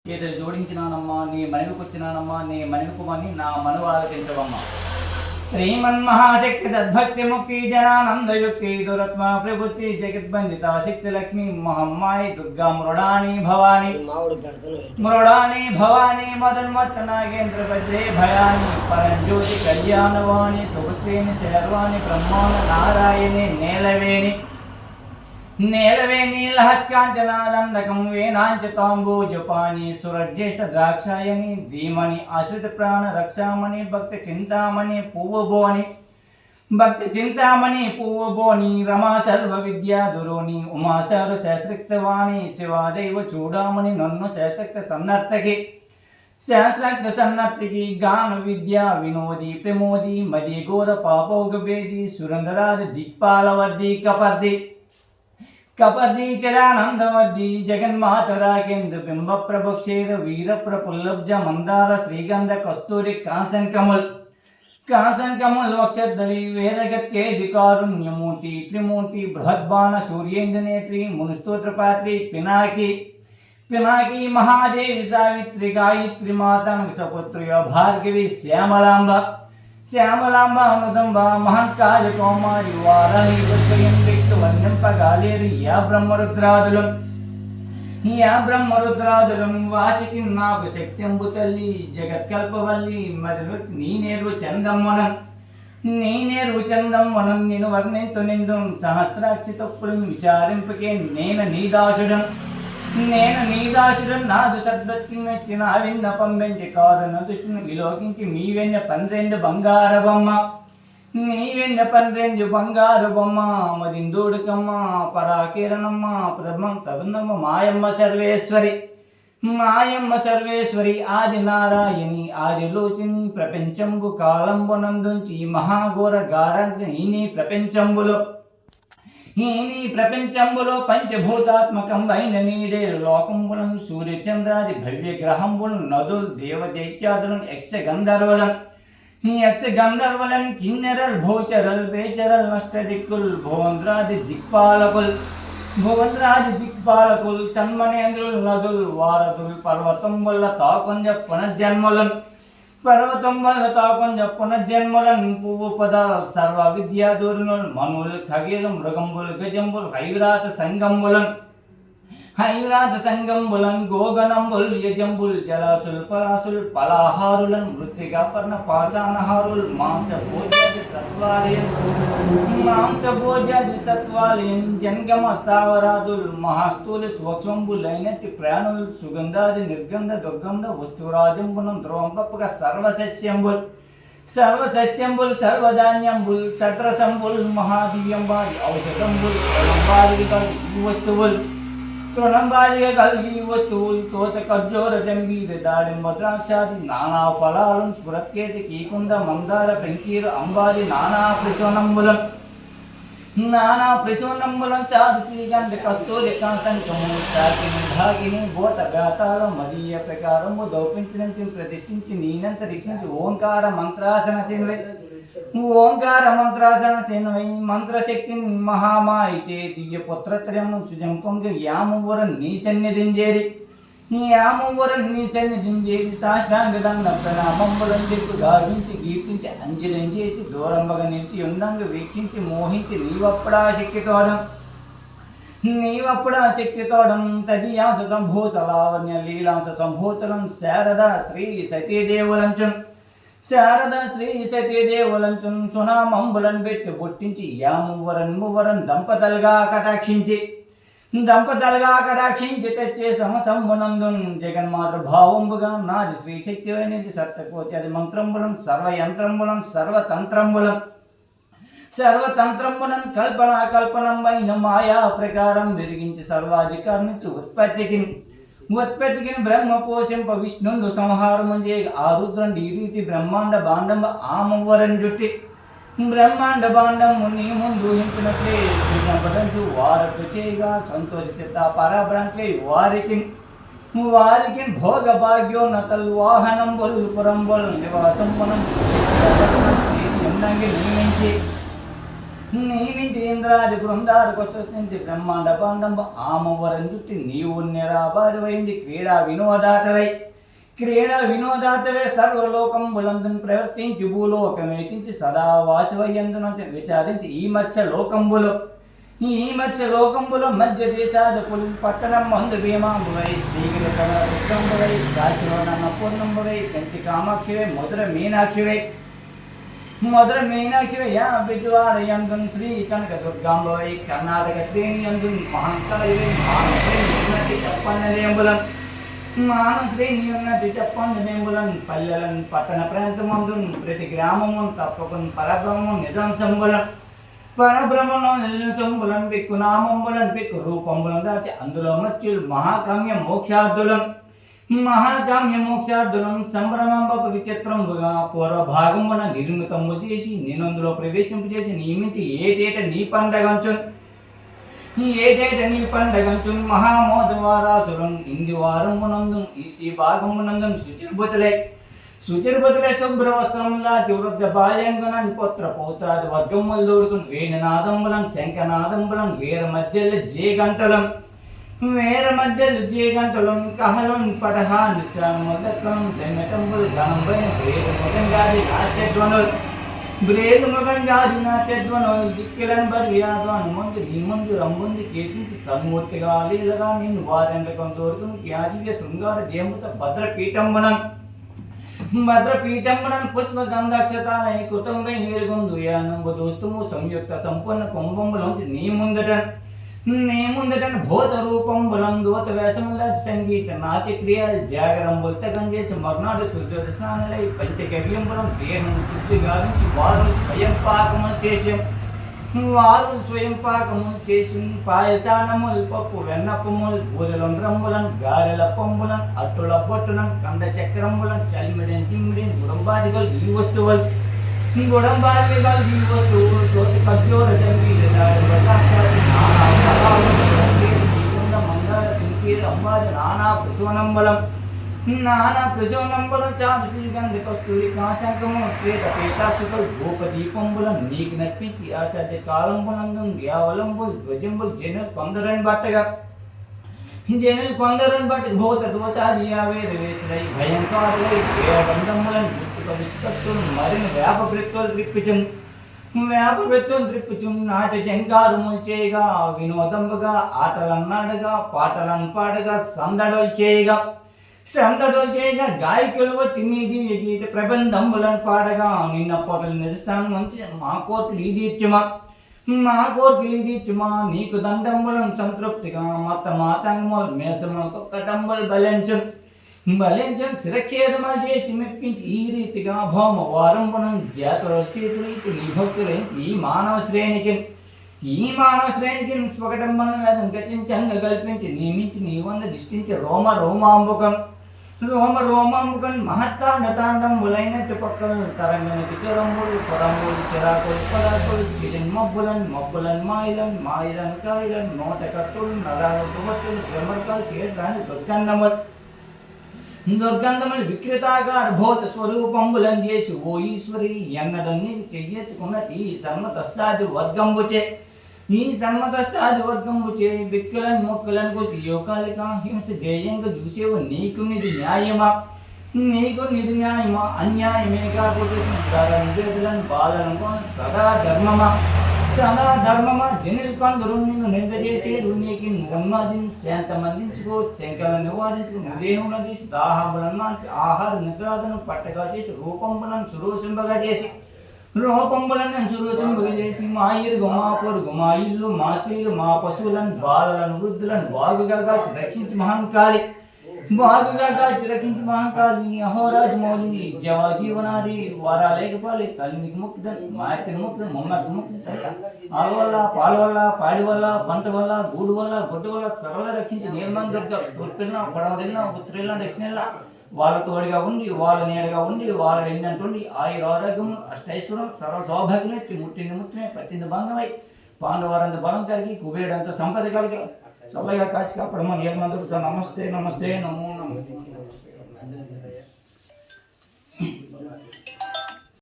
చేతులు జోడించినానమ్మా, నీ మనవికొచ్చినానమ్మా, నీ మనవికుమని నా మనవు ఆలకించవమ్మా. శ్రీమన్మహాశక్తి సద్భక్తి ముక్తి జనానందయుక్తి దురత్మ ప్రబుద్ధి జగద్బంధిత శక్తి లక్ష్మి మహమ్మాయి దుర్గా మృడాని భవాని మృడాని భవాని మదన్మత్త నాగేంద్ర భద్రే భయాని పరంజ్యోతి కళ్యాణవాణి శుభశ్రేణి శర్వాణి బ్రహ్మాండ నారాయణి నేలవేణి నేలవేణి లహత్కాంచనాదండకం వేణాంచ తాంబూజపాని సురజ్యేష్ఠ ద్రాక్షాయని ధీమని ఆశ్రిత ప్రాణ రక్షామణి భక్తి చింతామణి పువ్వుబోని భక్తి చింతామణి పువ్వుబోని రమా సర్వ విద్యా దురోని ఉమా సర్వ శాస్త్రిక్తవాణి శివాదైవ చూడామణి నన్ను శాస్త్రక్త సన్నర్తకి శాస్త్రక్త సన్నర్తకి గాన విద్యా వినోది ప్రమోది మది ఘోర పాపౌగభేది సురంధరాజ దిక్పాలవర్ది కపర్ది కపర్ది చరానందవర్ది జగన్మాత రాగేంద్ర బింబ ప్రభక్షేద వీర ప్రపుల్లబ్జ మందార శ్రీగంధ కస్తూరి కాంసన్ కమల్ వక్షద్ధరి వేరగత్యేది కారుణ్యమూర్తి త్రిమూర్తి బృహద్బాణ సూర్యేంద్ర నేత్రి మునుస్తోత్రపాత్రి పినాకి మహాదేవి సావిత్రి గాయత్రి మాత సపుత్రయ భార్గవి శ్యామలాంబ అనుదంబ మహంకాళ కౌమారి వారాహి దుర్గయం వ్యక్తి వర్ణింపగాలేరు యా బ్రహ్మరుద్రాదులం వాసికి నాకు శక్తింబు తల్లి జగత్కల్పవల్లి మధురు నీనేరు చందమ్మనం నేను వర్ణింతు నిందు సహస్రాక్షి తప్పులను విచారింపకే నేను నీదాసుడు నాదు సద్భక్తి మెచ్చిన విన్నపం పెంచి కారుణ దుష్టుని విలోకించి మీవెన్న 12 బంగారు బొమ్మ మదిందోడుకమ్మ పరాకిరణమ్మ ప్రథమం తగుందమ్మ మాయమ్మ సర్వేశ్వరి ఆది నారాయణి ఆదిలోచిని ప్రపంచంబు కాలంబునందుంచి మహాఘోర గాఢి ప్రపంచంబులో పంచభూతాత్మకం వైన నీడేరు లోకంబులను సూర్యచంద్రాది భవ్య గ్రహంబులను నదులు దేవదైత్యాదులను యక్షగంధర్వులను కిన్నెరల్ భూచరల్ వేచరల్ నష్టదిక్కుల్ భువంద్రాది దిక్పాలకుల్ సన్మనేంద్రులు నదులు వారదులు పర్వతం వల్ల తాకొంజ పునర్జన్మలను పువ్వు పదాల సర్వ విద్యాధూరులు మనులు ఖగేలు మృగంబులు గజంబులు హైరాత సంగంబులన్ గోగనంబుల్ యజంబుల్ జలాసుల్ పలాసుల్ పలాహారులన్ మృతిగా పర్ణ పాసానహారుల్ మాంసభోజాది సత్వాలయం జంగమ స్థావరాదుల్ మహాస్థూల సూక్ష్మంబులైనట్టి ప్రాణులు సుగంధాది నిర్గంధ దుర్గంధ వస్తురాజంబునం ధ్రువంపక సర్వసస్యంబుల్ సర్వధాన్యంబుల్ సట్రసంబుల్ మహాదివ్యంబాది ఔషధంబుల్ తృణంబాదిగా కలిగి వస్తువులు సోత ఖర్జూర జంబీర దాడిమ్మ ద్రాక్షాది నానా ఫలాలను స్ఫురత్కేతి కీకుంద మందార పెంకీరు అంబాది నానా ప్రసూనంబులం చారు శ్రీగంధ కస్తూరి కాంసంకము శాకిని భాగిని భూత గాతాల మదీయ ప్రకారము దౌపించిన ప్రతిష్ఠించి నీనంత రిక్షించి ఓంకార మంత్రాసన శేన్వై మంత్రశక్తిని మహామాయి చే దివ్య పుత్రత్రయము సుజంపంగ యామవరం నీ సన్నిధింజేరి సాష్టాంగ దండ ప్రణామంబులం దిక్కు గావించి కీర్తించి అంజలం చేసి దూరంబగా నిలిచి ఉండంగ వీక్షించి మోహించి నీవప్పుడా శక్తితోడం తదియాంశ సంభూత లావణ్య లీలాంశ సంభూతులం శారదా శ్రీ సతీదేవులంచున్ సునామంబులను పెట్టి పుట్టించి యామువరన్ దంపతలుగా కటాక్షించి తెచ్చే సమసంబునందున్ జగన్మాత భావంబుగా నాది శ్రీ శక్తి అనేది సప్తకోటి అది మంత్రంబులం సర్వయంత్రంబులం సర్వతంత్రంబులం కల్పనంబైన మాయా ప్రకారం విరిగించి సర్వాధికారం నుంచి ఉత్పత్తికి బ్రహ్మ పోషింప విష్ణుండు సంహారము చేయ ఆ రుద్రుండి ఈ రీతి బ్రహ్మాండ బాండం ఆమవరం జుట్టి బ్రహ్మాండ బాండము నీ ముందు హింపినట్లే శ్రీనంపడంచు వారకు చేయగా సంతోషిత పరబ్రాంతి వారికి భోగ భాగ్యోన్నతల్ వాహనంబుల్ పురంబుల్ నివాసంబునం చేసి ఉండంగి నియమించి నియమించి ఇంద్రాది బృందాలకు సృష్టించి బ్రహ్మాండ పాండంబ ఆమవరం చుట్టి నీవు నిరాబారువైంది క్రీడా వినోదాతవే సర్వలోకంబులందును ప్రవర్తించి భూలోకమేకించి సదా వాసువయ్యందున విచారించి ఈ మత్స్య లోకంబులో మధ్య దేశాదపులు పట్టణం మందు భీమాంబువై శ్రీగిరి రుద్రంబువై కాశీలోన పూర్ణంబువై కంచి కామాక్షివై మధుర మీనాక్షివై బిజువాడ యందున్ శ్రీ కనక దుర్గాంబవై కర్ణాటక శ్రేణి యందున్ మహంకాళివై మానశ్రేణి చెప్పండునేంబులన్ పల్లెలన్ పట్టణ ప్రాంతమందున్ ప్రతి గ్రామమున్ తప్పకున్ పరబ్రహ్మం నిజంసంబులన్ పరబ్రహ్మను నిజంసంబులన్ పిక్కు నామంబులన్ పిక్కు రూపంబులన్ దాచి అందులో మత్స్యులు మహాకామ్య మోక్షార్థులను సంభ్రమంబకు విచిత్రముగా పూర్వభాగమున నిర్మితము చేసి నేనందులో ప్రవేశింపజేసి నియమించి ఏటేట నీ పండగంచున్ మహామోదవారాసురం ఇందివారమునందు ఈసి భాగమునందు శుచిర్బుతులై శుభ్రవస్త్రములా వృద్ధ బాల్యంగునన్ పుత్ర పౌత్రాది వర్గములదోడుకుని వేణునాదంబులం శంఖనాదంబులం వేర మధ్యలు జేగంటలం కహలం పడహా నిశామదకం దెమెటంబుల్ గణంబైన బ్రేలు మృగంగాది నాట్యధ్వనులు దిక్కిలను బర్వ్యాధ్వాను ముందు నీ ముందు రంబుంది కేతించి సన్మూర్తిగా లీలగా నిన్ను వారెండకం తోడుకుని త్యాదివ్య శృంగార దేముత భద్రపీఠంబునం పుష్పగంధాక్షతాలయ కుటుంబై వెలుగొందు యానంబు దోస్తుము సంయుక్త సంపూర్ణ కుంభంబులోంచి నీ ముందటన భూత రూపంబులం దూత వేషముల సంగీత నాట్యక్రియలు జాగరంబులు తగం చేసి మర్నాడు సూర్యోదయ స్నానాలై పంచగవ్యంబులం దేహం శుద్ధి గావించి వారు స్వయం పాకము చేసి పాయసానములు పప్పు వెన్నప్పములు బూరెలం రంబులను గారెల పంబులను అట్టుల బొట్టులను కండ చక్రంబులను చలిమిడిని చిమ్మిడిని గుడంబాదిగలు ఈ వస్తువులు తోటి ఖర్జూర నానా ప్రసవనంబలం చాటు శ్రీగంధ కస్తూరి కాశంకము శ్వేత పీఠాక్షుకలు భూపదీపంబులను నీకు నప్పించి ఆసాధ్య కాలంబులందు యావలంబులు ధ్వజంబులు జనులు కొందరని బట్టి భూత దూతాది యావేద వేసులై భయంకరులై వేబంధములను విచ్చుకత్తులు మరిని వేపవృత్తులు త్రిప్పుచున్ నాటి జంకారుములు చేయగా వినోదంబుగా ఆటలన్నాడుగా పాటలను పాడగా సందడులు చేయగా గాయకులు వచ్చి నీది గీత ప్రబంధంబులను పాడగా నిన్న పొటలు నిలుస్తాను మంచి మా కోట్లు ఇదిచ్చుమా నీకు దండంబులను సంతృప్తిగా మత మాతంగములు మేసములకు కటంబులు బలించం శిరక్షేదములు చేసి మెప్పించి ఈ రీతిగా భౌమ వారంబునం జాతుల చేతులు నీ భక్తులు ఈ మానవ శ్రేణికి స్వకటంబను వేదం గట్టించంగా కల్పించి నియమించి నీ వంద దిష్టించి రోమాంబుకం మహత్తాండంబులైనట్టు పక్కలు తరంగని పిచరంబులు పొరంబులు చిరాకులు పరాకులు మబ్బులను మాయిలను కాయలను నోట కత్తులు నరాలు తువత్తులు ప్రమర్కాలు చేయడానికి దుర్గంధములు వికృతాగార భూత స్వరూపంబులను చేసి ఓ ఈశ్వరి ఎన్నడన్నీ చెయ్యెత్తుకున్నది ఈ సన్మతస్తాది వర్గంబుచే విక్కులను మొక్కలను గురించి యోకాలిక హింస జయంగా చూసేవు నీకు నిధి న్యాయమా అన్యాయమే కాకపోతే బాలను సదా ధర్మమా జనులు కొందరు నిన్ను నింద చేసేరు నీకు బ్రహ్మాదిని శాంతమందించుకో శంకలను నివారించుకు దేహములను తీసి దాహములను ఆహార నిద్రాదను పట్టగా చేసి రూపంబులను సురూసింపగా చేసి మా ఇరుగు మా పొరుగు మా ఇల్లు మా స్త్రీలు మా పశువులను బాలలను వృద్ధులను బాగుగా రక్షించి మహంకాళి అహోరాజు మౌలి జీవనాది వారాలేకపాలి తల్లికి ముక్తిదని మాటికి ముక్తి మొమ్మకి ముక్తి ఆల వల్ల పాల వల్ల పాడి వల్ల పంట వల్ల గూడు వల్ల గొడ్డు వల్ల సర్వదా రక్షించి నిర్మాణ ఉత్పిల్న పడవడిల్న ఉత్తరిల్న దక్షిణిల్న వాళ్ళ తోడుగా ఉండి వాళ్ళ నీడగా ఉండి వాళ్ళ ఎన్నంటుండి ఆయురారోగ్యం అష్టైశ్వరం సర్వ సౌభాగ్యం ముట్టిన పట్టింది భంగమై పాండవారంత బలం కలిగి కుబేడంత సంపద కలిగి చల్లగా కాచి కాపాడమని ఏమందరూ నమస్తే నమో